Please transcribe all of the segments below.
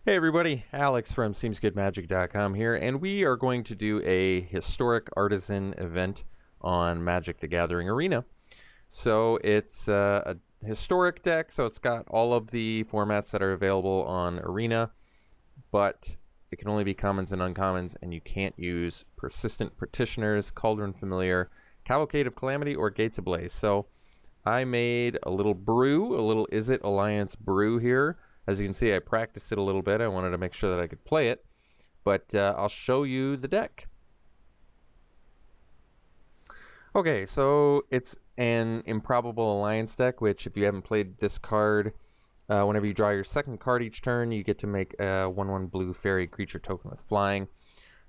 Hey everybody, Alex from SeemsGoodMagic.com here, and we are going to do a Historic Artisan event on Magic the Gathering Arena. So it's a historic deck, so it's got all of the formats that are available on Arena, but it can only be commons and uncommons, and you can't use Persistent Petitioners, Cauldron Familiar, Cavalcade of Calamity, or Gates Ablaze. So I made a little brew, a little Izzet Alliance brew here. As you can see, I practiced it a little bit. I wanted to make sure that I could play it, but I'll show you the deck. Okay, so it's an Improbable Alliance deck, which if you haven't played this card, whenever you draw your second card each turn, you get to make a 1/1 blue fairy creature token with flying.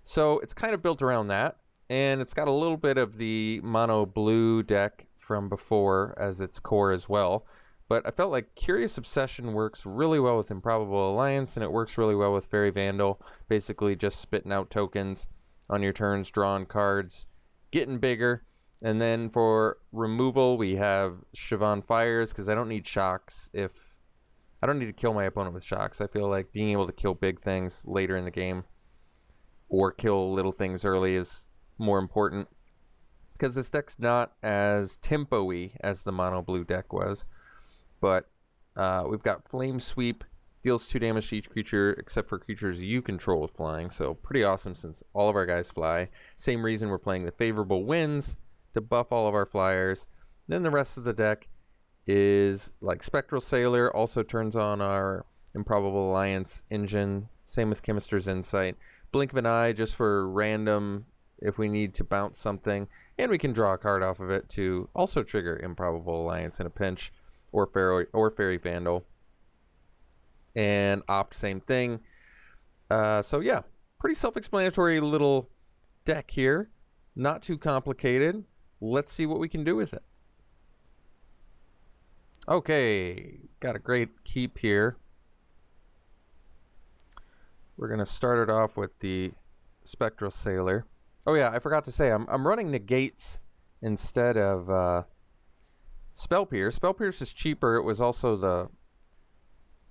So it's kind of built around that, and it's got a little bit of the mono blue deck from before as its core as well. But I felt like Curious Obsession works really well with Improbable Alliance, and it works really well with Fairy Vandal, basically just spitting out tokens on your turns, drawing cards, getting bigger. And then for removal, we have Siobhan Fires, because I don't need shocks. I don't need to kill my opponent with shocks. I feel like being able to kill big things later in the game or kill little things early is more important, because this deck's not as tempo-y as the mono blue deck was. But we've got Flame Sweep, deals 2 damage to each creature except for creatures you control with flying, so pretty awesome since all of our guys fly. Same reason we're playing the Favorable Winds to buff all of our flyers. Then the rest of the deck is like Spectral Sailor, also turns on our Improbable Alliance engine. Same with Chemist's Insight. Blink of an Eye just for random if we need to bounce something, and we can draw a card off of it to also trigger Improbable Alliance in a pinch. Or Fairy Vandal. And Opt, same thing. So yeah, pretty self-explanatory little deck here. Not too complicated. Let's see what we can do with it. Okay, got a great keep here. We're going to start it off with the Spectral Sailor. Oh yeah, I forgot to say, I'm running Negates instead of Spell Pierce. Spell Pierce is cheaper. It was also the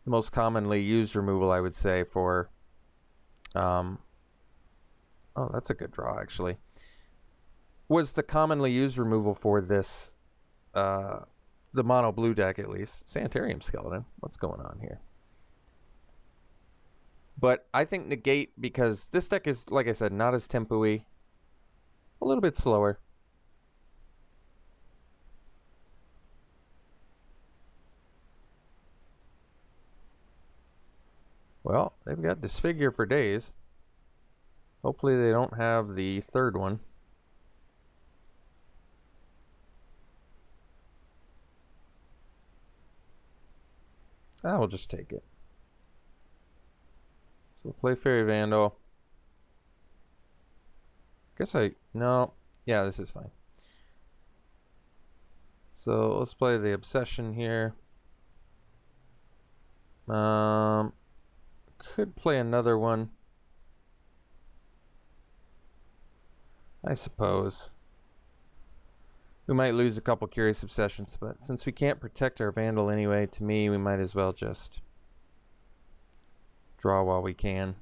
most commonly used removal, I would say, for... oh, that's a good draw, actually. Was the commonly used removal for this, the mono blue deck, at least. Sanitarium Skeleton. What's going on here? But I think Negate, because this deck is, like I said, not as tempo-y. A little bit slower. Well, they've got Disfigure for days. Hopefully they don't have the third one. We'll just take it. So we'll play Fairy Vandal. No. Yeah, this is fine. So let's play the Obsession here. Could play another one, I suppose. We might lose a couple Curious Obsessions, but since we can't protect our Vandal anyway, to me, we might as well just draw while we can.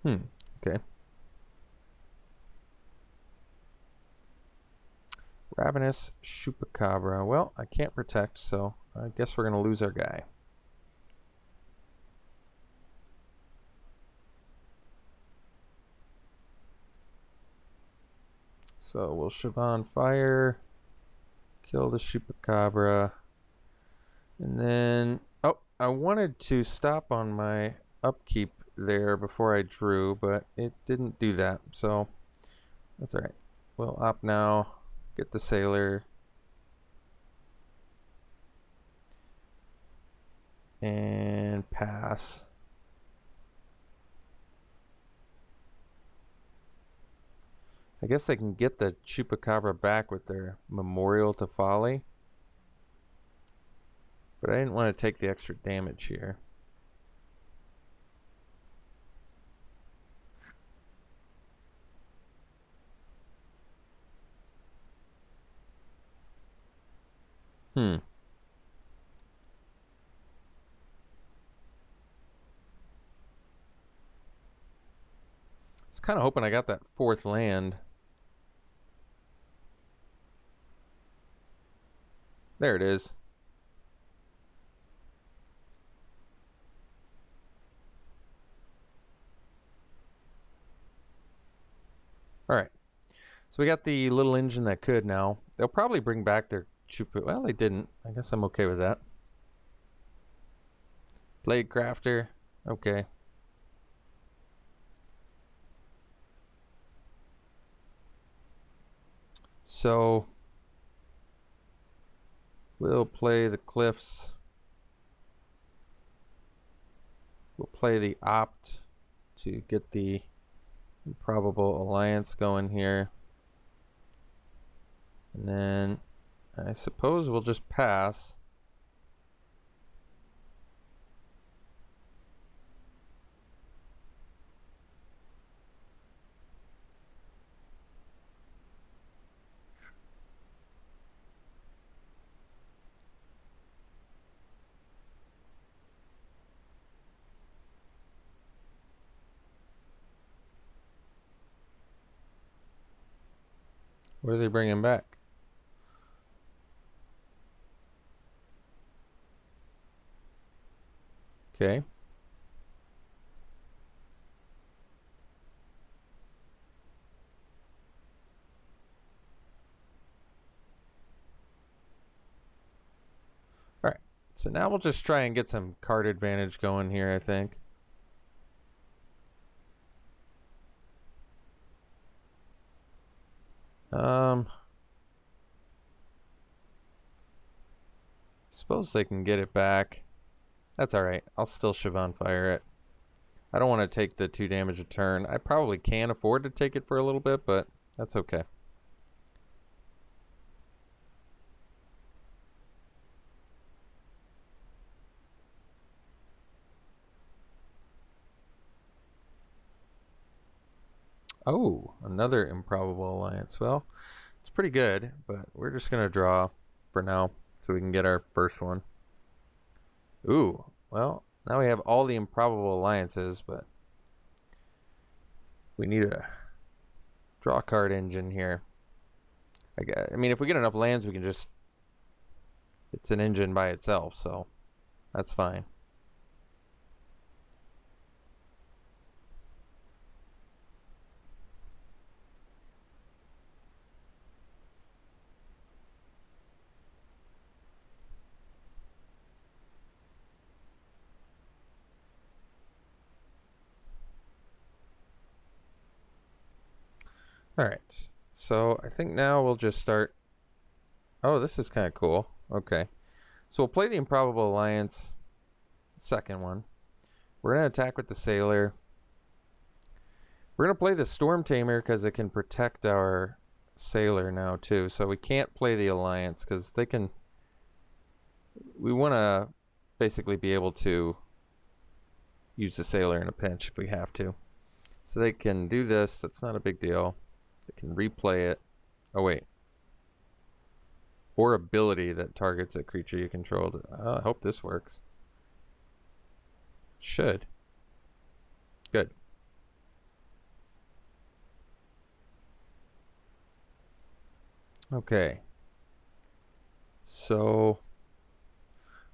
Okay. Ravenous Chupacabra. Well, I can't protect, so I guess we're going to lose our guy. So we'll Siobhan Fire, kill the Chupacabra, and then... Oh, I wanted to stop on my upkeep there before I drew, but it didn't do that, so that's alright. We'll opt now. Get the Sailor. And pass. I guess they can get the Chupacabra back with their Memorial to Folly. But I didn't want to take the extra damage here. was kind of hoping I got that fourth land. There it is. All right. So we got the little engine that could now. They'll probably bring back their Chupa. Well, they didn't. I guess I'm okay with that. Blade Crafter. Okay. So we'll play the Cliffs. We'll play the Opt to get the Improbable Alliance going here. And then I suppose we'll just pass. What are they bringing back? Okay. All right. So now we'll just try and get some card advantage going here, I think. Suppose they can get it back. That's alright. I'll still Siobhan Fire it. I don't want to take the 2 damage a turn. I probably can afford to take it for a little bit, but that's okay. Oh, another Improbable Alliance. Well, it's pretty good, but we're just going to draw for now so we can get our first one. Ooh, well, now we have all the Improbable Alliances, but we need a draw card engine here. I mean, if we get enough lands, we can just... It's an engine by itself, so that's fine. Alright, so I think now we'll just start... Oh, this is kind of cool. Okay. So we'll play the Improbable Alliance, second one. We're going to attack with the Sailor. We're going to play the Storm Tamer because it can protect our Sailor now too. So we can't play the Alliance because they can... We want to basically be able to use the Sailor in a pinch if we have to. So they can do this. That's not a big deal. They can replay it. Oh, wait. Or ability that targets a creature you controlled. I hope this works. Should. Good. Okay. So,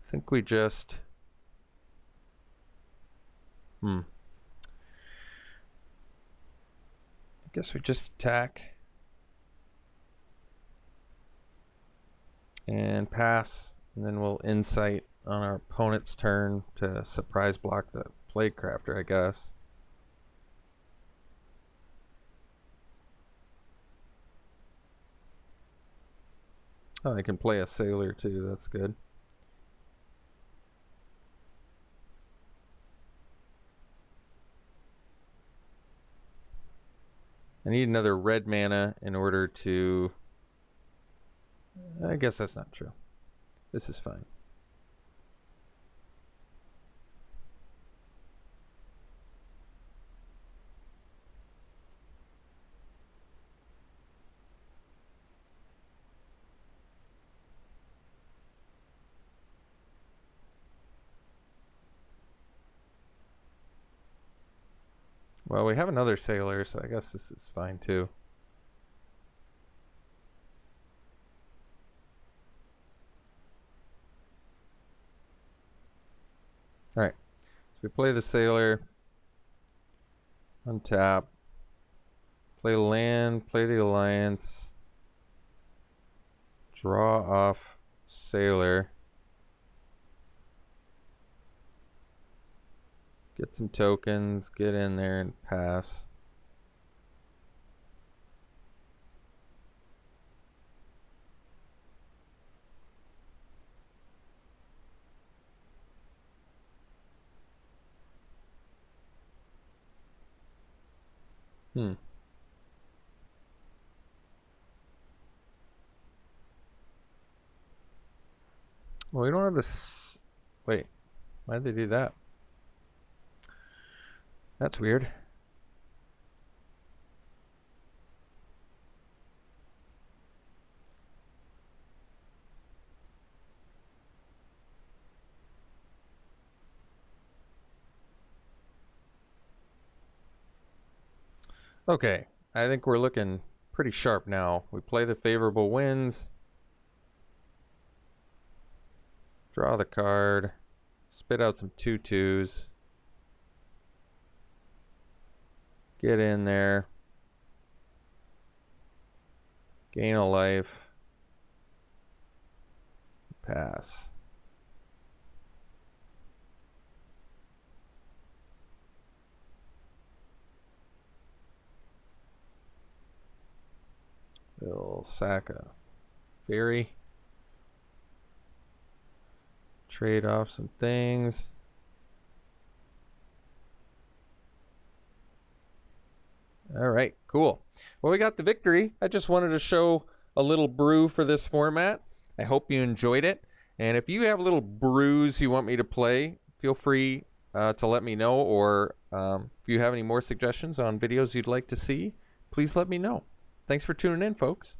I think we just... I guess we just attack. And pass. And then we'll insight on our opponent's turn to surprise block the Plague Crafter, I guess. Oh, I can play a Sailor too, that's good. I need another red mana in order to... I guess that's not true. This is fine. Well, we have another sailor, so I guess this is fine too. Alright, so we play the sailor, untap, play land, play the alliance, draw off sailor, get some tokens, get in there and pass. Well, we don't have this. Wait, why did they do that? That's weird. Okay, I think we're looking pretty sharp now. We play the favorable winds. Draw the card. Spit out some 2/2s. Get in there. Gain a life. Pass. We'll sack a fairy. Trade off some things. All right, cool. Well, we got the victory. I just wanted to show a little brew for this format. I hope you enjoyed it. And if you have little brews you want me to play, feel free to let me know. Or if you have any more suggestions on videos you'd like to see, please let me know. Thanks for tuning in, folks.